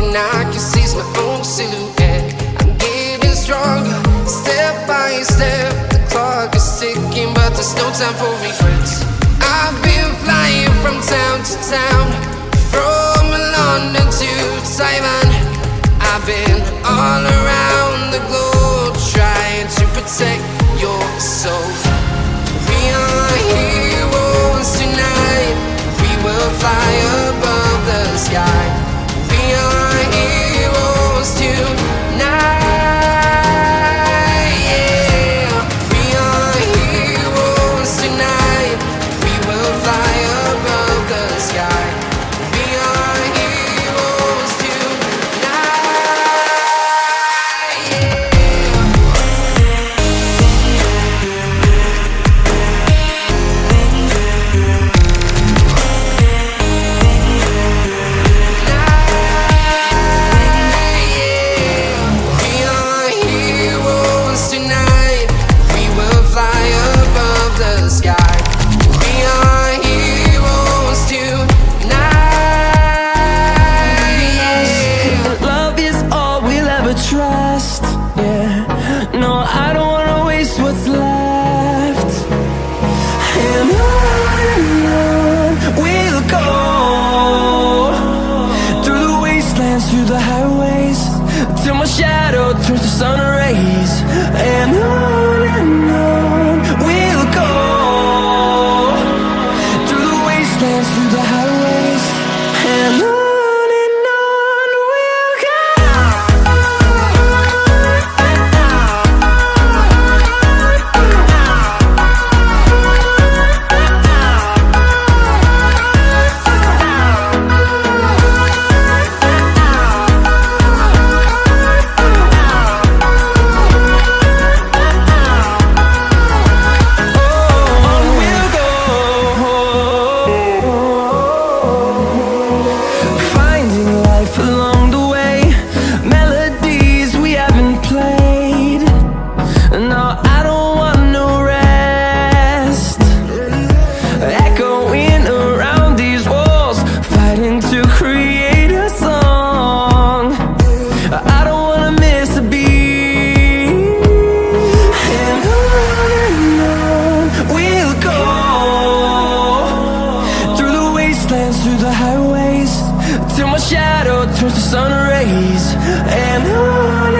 and I can seize my own silhouette. I'm getting stronger, step by step. The clock is ticking, but there's no time for regrets. I've been flying from town to town, from London to Taiwan. I've been all around the globe, trying to protect your soul. We are heroes tonight. We will fly above the sky. We are heroes tonight. Yeah. We are heroes tonight. We will fly above the sky. We are heroes tonight. Yeah. Trust, yeah. No, I don't wanna waste what's left. And on we'll go, through the wastelands, through the highways, till my shadow turns to sun rays. And on we'll go, through the wastelands, through the highways, and on. Along the way, melodies we haven't played. No, I don't want no rest. Echoing around these walls, fighting to create a song. I don't wanna miss a beat. And on we'll go, through the wastelands, through the highways, till my shadow turns to sun rays. And on